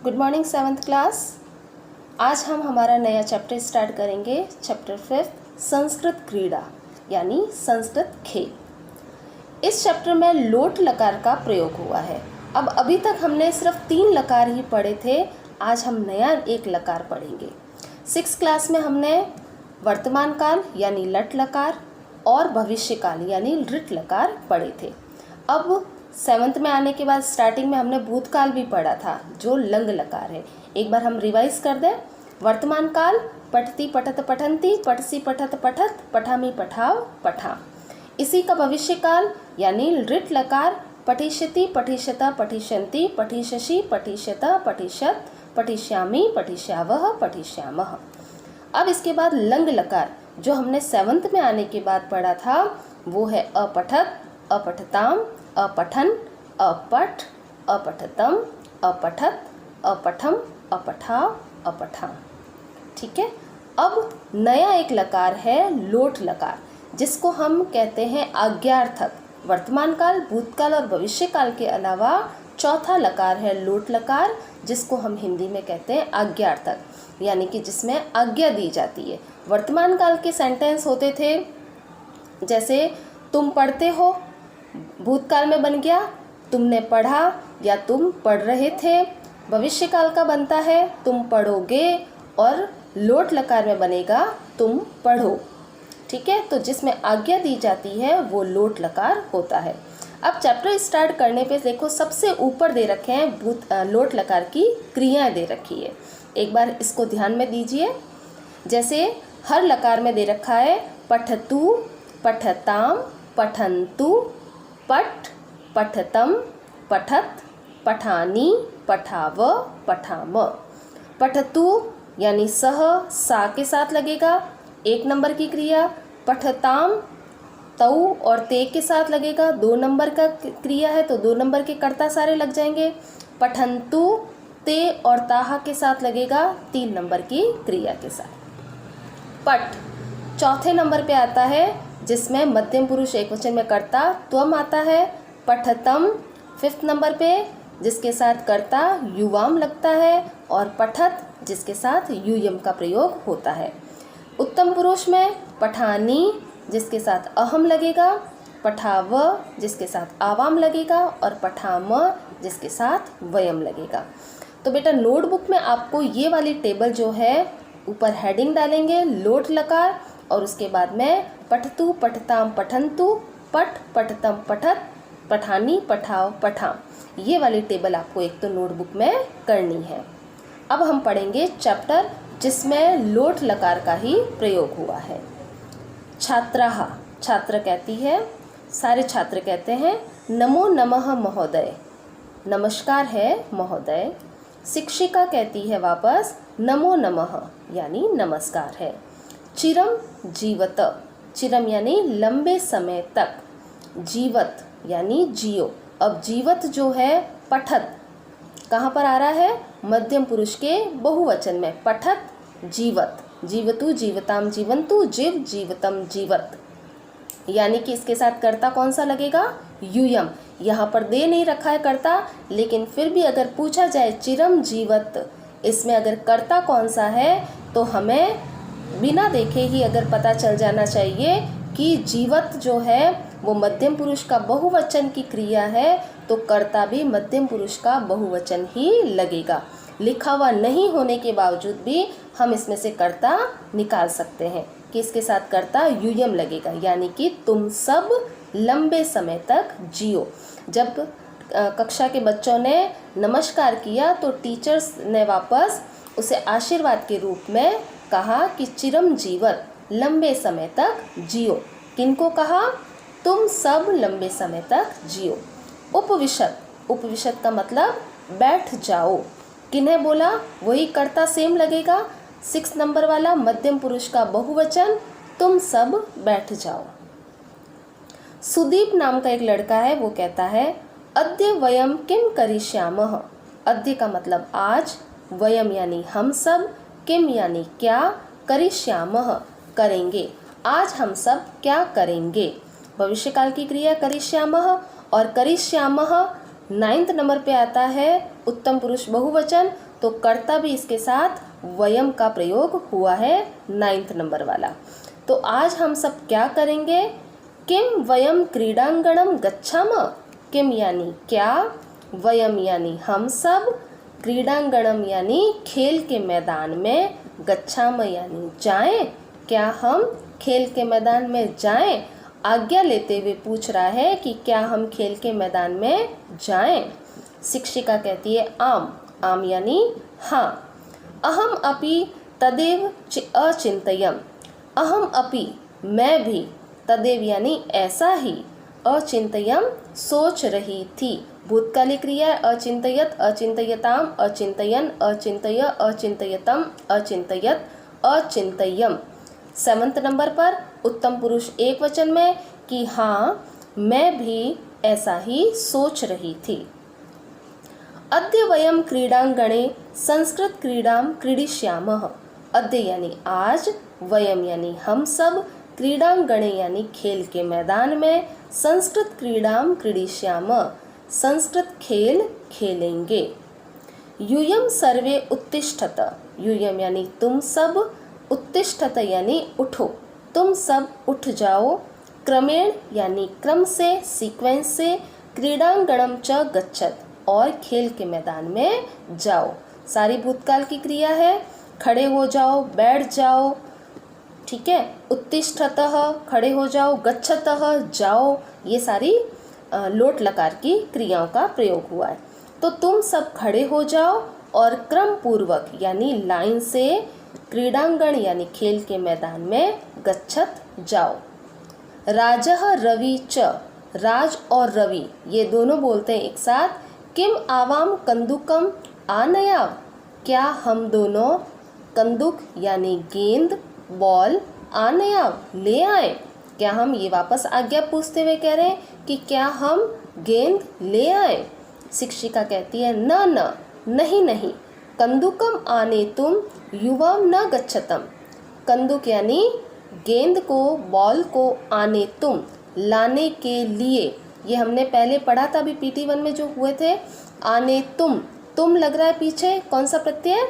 Good morning seventh class. आज हम हमारा नया चैप्टर स्टार्ट करेंगे, चैप्टर 5 संस्कृत क्रीड़ा यानी संस्कृत खेल। इस चैप्टर में लोट लकार का प्रयोग हुआ है। अब अभी तक हमने सिर्फ 3 लकार ही पढ़े थे, आज हम नया एक लकार पढ़ेंगे। 6th क्लास में हमने वर्तमान काल यानी लट लकार और भविष्य काल यानी लृट लकार पढ़े थे। अब 7th में आने के बाद स्टार्टिंग में हमने भूतकाल भी पढ़ा था जो लंग लकार है। एक बार हम रिवाइज कर दें। वर्तमान काल पठती पठत पठंती पठसी पठत पठत पठामी पठाव पठा। इसी का भविष्य काल यानी लृट लकार पठिष्यति पठिष्यता पठिष्यन्ति पठिष्यसि पठिष्यत पठिष्यत पठिष्यामि पठिष्यावः पठिष्यामः। अब इसके बाद लंग लकार जो हमने 7th में आने के बाद पढ़ा था वो है अपठत अपठताम अपठन अपठ अपठतम अपठत अपठम अपठाव अपठा। ठीक है। अब नया एक लकार है लोट लकार, जिसको हम कहते हैं आज्ञार्थक। वर्तमान काल, भूतकाल और भविष्य काल के अलावा चौथा लकार है लोट लकार, जिसको हम हिंदी में कहते हैं आज्ञार्थक, यानी कि जिसमें आज्ञा दी जाती है। वर्तमान काल के सेंटेंस होते थे जैसे तुम पढ़ते हो, भूतकाल में बन गया तुमने पढ़ा या तुम पढ़ रहे थे। भविष्य काल का बनता है तुम पढ़ोगे और लोट लकार में बनेगा तुम पढ़ो। ठीक है। तो जिसमें आज्ञा दी जाती है वो लोट लकार होता है। अब चैप्टर स्टार्ट करने पे देखो सबसे ऊपर दे रखे हैं लोट लकार की क्रियाएं दे रखी है। एक बार इसको ध्यान में दीजिए। जैसे हर लकार में दे रखा है पठतु पठताम पठन्तु पठ पठतम पठत पठानी पठाव पठाम। पठतु यानी सह सा के साथ लगेगा 1 नंबर की क्रिया। पठताम तऊ और ते के साथ लगेगा 2 नंबर का क्रिया है तो 2 नंबर के कर्ता सारे लग जाएंगे। पठन्तु ते और ताहा के साथ लगेगा 3 नंबर की क्रिया के साथ। पठ चौथे नंबर पे आता है जिसमें मध्यम पुरुष एकवचन में कर्ता त्वम आता है। पठतम 5th नंबर पे जिसके साथ कर्ता युवाम लगता है और पठत जिसके साथ यूयम का प्रयोग होता है। उत्तम पुरुष में पठानी जिसके साथ अहम लगेगा, पठाव जिसके साथ आवाम लगेगा और पठाम जिसके साथ वयम लगेगा। तो बेटा नोटबुक में आपको ये वाली टेबल जो है ऊपर हेडिंग डालेंगे लोट लकार और उसके बाद में पठतु पठताम पठन्तु पठ पठतम पठत पठानी पठाव पठाम, ये वाली टेबल आपको एक तो नोटबुक में करनी है। अब हम पढ़ेंगे चैप्टर जिसमें लोट लकार का ही प्रयोग हुआ है। छात्राः, छात्र कहती है, सारे छात्र कहते हैं नमो नमः महोदय, नमस्कार है महोदय। शिक्षिका कहती है वापस नमो नमः यानी नमस्कार है। चिरम जीवत, चिरम यानी लंबे समय तक, जीवत यानी जियो। अब जीवत जो है पठत कहाँ पर आ रहा है? मध्यम पुरुष के बहुवचन में पठत जीवत, जीवतु जीवताम जीवंतु जीव जीवतम जीवत, यानी कि इसके साथ कर्ता कौन सा लगेगा? यूयम। यहाँ पर दे नहीं रखा है कर्ता, लेकिन फिर भी अगर पूछा जाए चिरम जीवत इसमें अगर कर्ता कौन सा है तो हमें बिना देखे ही अगर पता चल जाना चाहिए कि जीवत जो है वो मध्यम पुरुष का बहुवचन की क्रिया है तो कर्ता भी मध्यम पुरुष का बहुवचन ही लगेगा। लिखा हुआ नहीं होने के बावजूद भी हम इसमें से कर्ता निकाल सकते हैं कि इसके साथ कर्ता यूयम लगेगा, यानी कि तुम सब लंबे समय तक जियो। जब कक्षा के बच्चों ने नमस्कार किया तो टीचर्स ने वापस उसे आशीर्वाद के रूप में कहा कि चिरम जीवत, लंबे समय तक जियो। किनको कहा? तुम सब लंबे समय तक जियो। उपविशत, उपविशत का मतलब बैठ जाओ। किन्हें बोला? वही कर्ता सेम लगेगा 6 नंबर वाला मध्यम पुरुष का बहुवचन, तुम सब बैठ जाओ। सुदीप नाम का एक लड़का है, वो कहता है अद्य वयम किम करिष्यामः। अद्य का मतलब आज, वयम यानी हम सब, किम यानी क्या, करिष्यामः करेंगे। आज हम सब क्या करेंगे? भविष्यकाल की क्रिया करिष्यामः और करिष्यामः 9th नंबर पे आता है उत्तम पुरुष बहुवचन, तो कर्ता भी इसके साथ वयम का प्रयोग हुआ है 9th नंबर वाला। तो आज हम सब क्या करेंगे, किम वयम क्रीडांगणम गच्छामः, किम यानी क्या, वयम यानी हम सब, क्रीडांगणम यानी खेल के मैदान में, गच्छामः यानी जाएं, क्या हम खेल के मैदान में जाएं। आज्ञा लेते हुए पूछ रहा है कि क्या हम खेल के मैदान में जाएं। शिक्षिका कहती है आम, आम यानी हाँ। अहम अपि तदेव अचिंतयम, अहम अपि मैं भी, तदेव यानी ऐसा ही, अचिंतयम सोच रही थी। भूतकालिक क्रिया अचिंतयत, अचिंतयताम, अचिंतयन, अचिंतय, अचिंतयतम, अचिंतयत, अचिंतयम। 7th नंबर पर उत्तम पुरुष एक वचन में कि हाँ मैं भी ऐसा ही सोच रही थी। अद्य वयम क्रीडांगणे संस्कृत क्रीडां क्रीडिष्यामः, अद्य यानी आज, वयम यानी हम सब, क्रीडांगणे यानी खेल के मैदान में, संस्कृत क्रीडां क्रीडिष्यामः संस्कृत खेल खेलेंगे। यूयम सर्वे उत्तिष्ठत, यूयम यानी तुम सब, उत्तिष्ठत यानी उठो, तुम सब उठ जाओ। क्रमेण यानी क्रम से, सीक्वेंस से, क्रीडांगणम च गच्छत और खेल के मैदान में जाओ। सारी भूतकाल की क्रिया है, खड़े हो जाओ, बैठ जाओ, ठीक है। उत्तिष्ठतः खड़े हो जाओ, गच्छतः जाओ, ये सारी लोट लकार की क्रियाओं का प्रयोग हुआ है। तो तुम सब खड़े हो जाओ और क्रम पूर्वक यानी लाइन से क्रीडांगण यानी खेल के मैदान में गच्छत जाओ। राजः रवि च, राज और रवि ये दोनों बोलते हैं एक साथ, किम आवाम कंदुकम आनयाव, क्या हम दोनों कंदुक यानी गेंद, बॉल, आनयाव ले आए, क्या हम, ये वापस आज्ञा पूछते हुए कह रहे हैं कि क्या हम गेंद ले आए। शिक्षिका कहती है न न, नहीं नहीं, कंदुकम आने तुम युवम न गच्छतम, कंदुक यानी गेंद को, बॉल को, आने तुम लाने के लिए, ये हमने पहले पढ़ा था अभी PT1 में जो हुए थे। आने तुम लग रहा है पीछे, कौन सा प्रत्यय,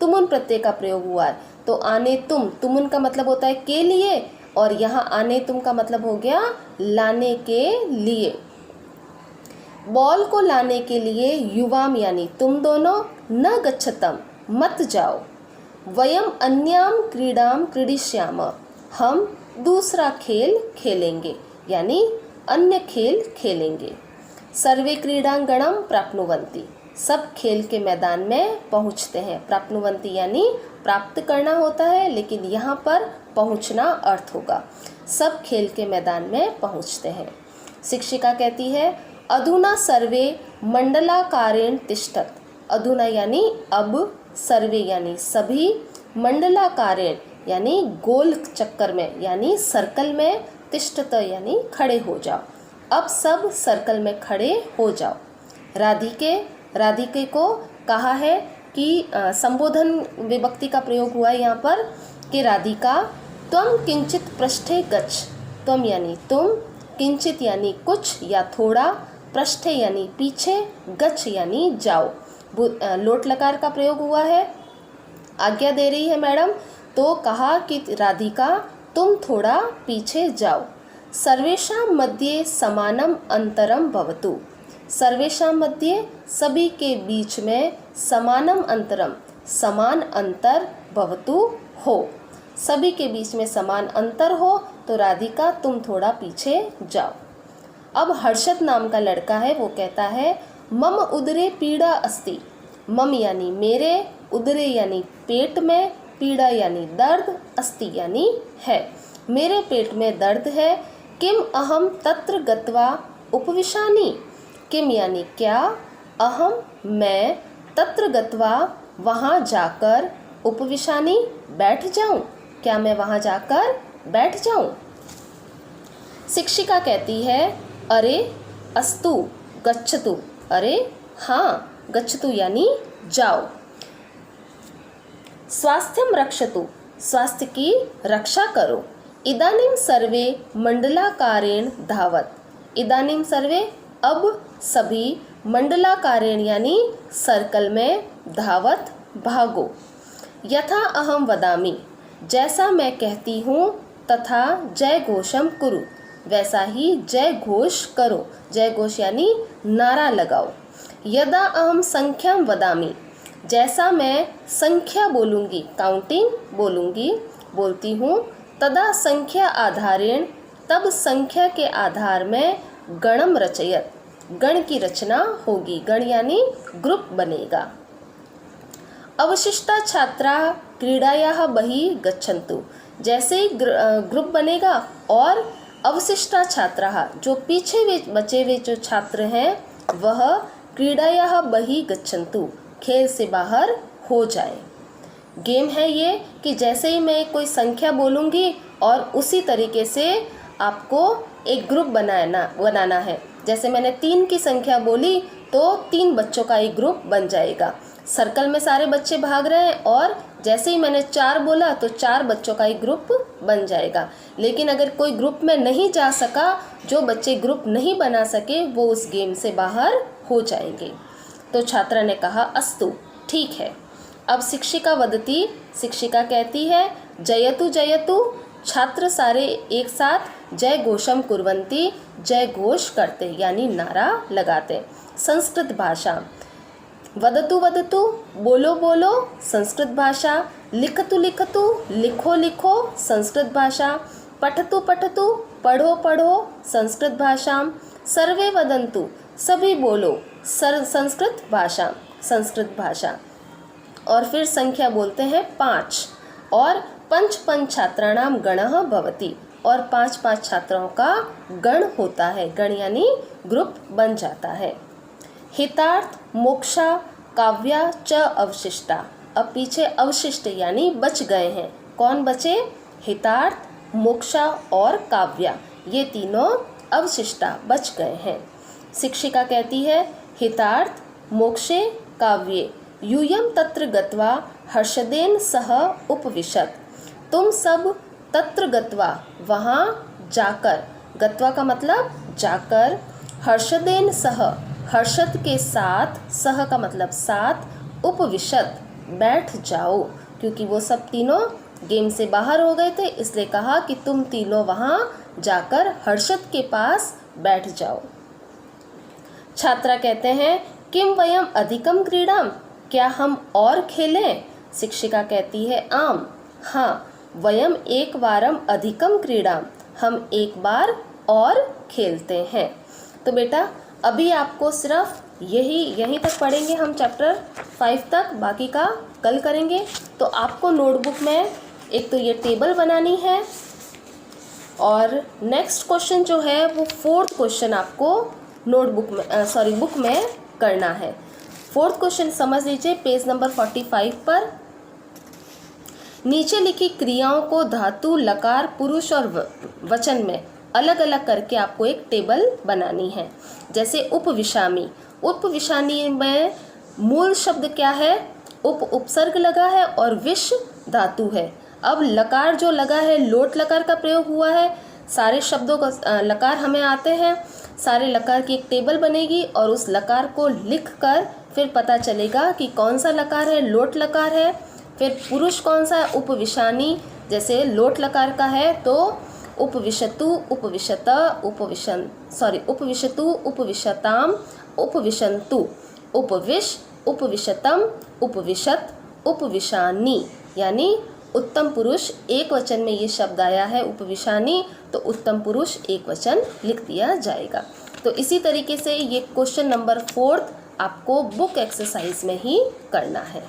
तुमुन प्रत्यय का प्रयोग हुआ है। तो आने तुमुन का मतलब होता है के लिए, और यहाँ आने तुम का मतलब हो गया लाने के लिए। बॉल को लाने के लिए युवाम यानी तुम दोनों, न गच्छतम मत जाओ। वयम अन्याम क्रीडाम क्रीडिष्यामः, हम दूसरा खेल खेलेंगे यानी अन्य खेल खेलेंगे। सर्वे क्रीडांगणम प्राप्नुवन्ति, सब खेल के मैदान में पहुँचते हैं। प्राप्नुवन्ति यानी प्राप्त करना होता है, लेकिन यहाँ पर पहुँचना अर्थ होगा। सब खेल के मैदान में पहुँचते हैं। शिक्षिका कहती है अधुना सर्वे मंडलाकारेण तिष्ठत, अधुना यानी अब, सर्वे यानी सभी, मंडलाकारेण यानी गोल चक्कर में यानी सर्कल में, तिष्ठत यानी खड़े हो जाओ, अब सब सर्कल में खड़े हो जाओ। राधिके को कहा है कि संबोधन विभक्ति का प्रयोग हुआ है यहाँ पर कि राधिका त्वम किंचित पृष्ठे गच्छ, त्वम यानी तुम, किंचित यानी कुछ या थोड़ा, पृष्ठे यानी पीछे, गच्छ यानी जाओ। लोट लकार का प्रयोग हुआ है, आज्ञा दे रही है मैडम, तो कहा कि राधिका तुम थोड़ा पीछे जाओ। सर्वेषां मध्ये समानम अंतरम भवतु, सर्वेषां मध्ये सभी के बीच में, समानम अंतरम समान अंतर, भवतु हो, सभी के बीच में समान अंतर हो, तो राधिका तुम थोड़ा पीछे जाओ। अब हर्षद नाम का लड़का है, वो कहता है मम उदरे पीड़ा अस्ति, मम यानी मेरे, उदरे यानी पेट में, पीड़ा यानी दर्द, अस्ति यानी है, मेरे पेट में दर्द है। किम अहम तत्र गत्वा उपविशानि, किम यानी क्या, अहम मैं, तत्र गत्वा वहाँ जाकर, उपविशानि बैठ जाऊँ, क्या मैं वहाँ जाकर बैठ जाऊँ। शिक्षिका कहती है अरे अस्तु गच्छतु, अरे हाँ, गच्छतु यानी जाओ। स्वास्थ्यम रक्षतु, स्वास्थ्य की रक्षा करो। इदानीं सर्वे मंडलाकारेण धावत, इदानीं सर्वे अब सभी, मंडलाकारेण यानी सर्कल में धावत भागो। यथा अहम वदामि, जैसा मैं कहती हूँ, तथा जय घोषम कुरु, वैसा ही जय घोष करो। जय घोष यानी नारा लगाओ। यदा अहम संख्याम वदामि, जैसा मैं संख्या बोलूँगी, काउंटिंग बोलती हूँ, तदा संख्या आधारेण, तब संख्या के आधार में गणम रचयत, गण की रचना होगी। गण यानी ग्रुप बनेगा। अवशिष्टा छात्रा क्रीड़ायाः बहिः गच्छन्तु, जैसे ही ग्रुप बनेगा और अवशिष्टा छात्रा, जो पीछे बचे हुए जो छात्र हैं, वह क्रीड़ायाः बहिः गच्छन्तु, खेल से बाहर हो जाए। गेम है ये कि जैसे ही मैं कोई संख्या बोलूँगी और उसी तरीके से आपको एक ग्रुप बनाना है। जैसे मैंने 3 की संख्या बोली तो 3 बच्चों का एक ग्रुप बन जाएगा। सर्कल में सारे बच्चे भाग रहे हैं और जैसे ही मैंने 4 बोला तो 4 बच्चों का एक ग्रुप बन जाएगा। लेकिन अगर कोई ग्रुप में नहीं जा सका, जो बच्चे ग्रुप नहीं बना सके, वो उस गेम से बाहर हो जाएंगे। तो छात्रा ने कहा अस्तु, ठीक है। अब शिक्षिका वदती, शिक्षिका कहती है जयतु जयतु, छात्र सारे एक साथ जय घोषम कुर्वन्ति, जय घोष करते यानी नारा लगाते। संस्कृत भाषा, वदतु वदतु, बोलो बोलो, संस्कृत भाषा। लिखतु लिखतु, लिखो लिखो, संस्कृत भाषा। पठतु पठतु, पढ़ो पढ़ो, संस्कृत भाषा। सर्वे वदन्तु, सभी बोलो, संस्कृत भाषा, संस्कृत भाषा। और फिर संख्या बोलते हैं 5 और पंच पंच छात्राणाम गणः भवति, और 5 छात्राओं का गण होता है। गण यानी ग्रुप बन जाता है। हितार्थ मोक्षा काव्या च अवशिष्टा, अब पीछे अवशिष्ट यानी बच गए हैं। कौन बचे? हितार्थ, मोक्षा और काव्या, ये तीनों अवशिष्टा बच गए हैं। शिक्षिका कहती है हितार्थ मोक्षे काव्ये यूयम तत्र गत्वा हर्षदेन सह उपविशत, तुम सब तत्र गत्वा वहाँ जाकर, गत्वा का मतलब जाकर, हर्षदेन सह हर्षद के साथ, सह का मतलब साथ, उपविशत बैठ जाओ, क्योंकि वो सब तीनों गेम से बाहर हो गए थे, इसलिए कहा कि तुम तीनों वहाँ जाकर हर्षद के पास बैठ जाओ। छात्रा कहते हैं किम वयम अधिकम क्रीडाम, क्या हम और खेलें? शिक्षिका कहती है आम, हाँ, वयम एक बारम अधिकम क्रीडाम, हम एक बार और खेलते हैं। तो बेटा अभी आपको सिर्फ यहीं तक पढ़ेंगे हम चैप्टर 5 तक, बाकी का कल करेंगे। तो आपको नोटबुक में एक तो ये टेबल बनानी है और नेक्स्ट क्वेश्चन जो है वो 4th क्वेश्चन आपको नोटबुक में बुक में करना है। 4th क्वेश्चन समझ लीजिए पेज नंबर 45 पर। नीचे लिखी क्रियाओं को धातु, लकार, पुरुष और वचन में अलग अलग करके आपको एक टेबल बनानी है। जैसे उपविशामी, उपविशानी में मूल शब्द क्या है? उपसर्ग लगा है और विश धातु है। अब लकार जो लगा है, लोट लकार का प्रयोग हुआ है। सारे शब्दों का लकार हमें आते हैं, सारे लकार की एक टेबल बनेगी और उस लकार को लिखकर फिर पता चलेगा कि कौन सा लकार है, लोट लकार है। फिर पुरुष कौन सा है? उपविशानी, जैसे लोट लकार का है तो उपविशतु, उपविशत, उपविशतु, उपविशताम, उपविशन्तु, उपविश, उपविशतम, उपविशत, उपविशानी, यानी उत्तम पुरुष एक वचन में ये शब्द आया है उपविशानी, तो उत्तम पुरुष एक वचन लिख दिया जाएगा। तो इसी तरीके से ये क्वेश्चन नंबर 4 आपको बुक एक्सरसाइज में ही करना है।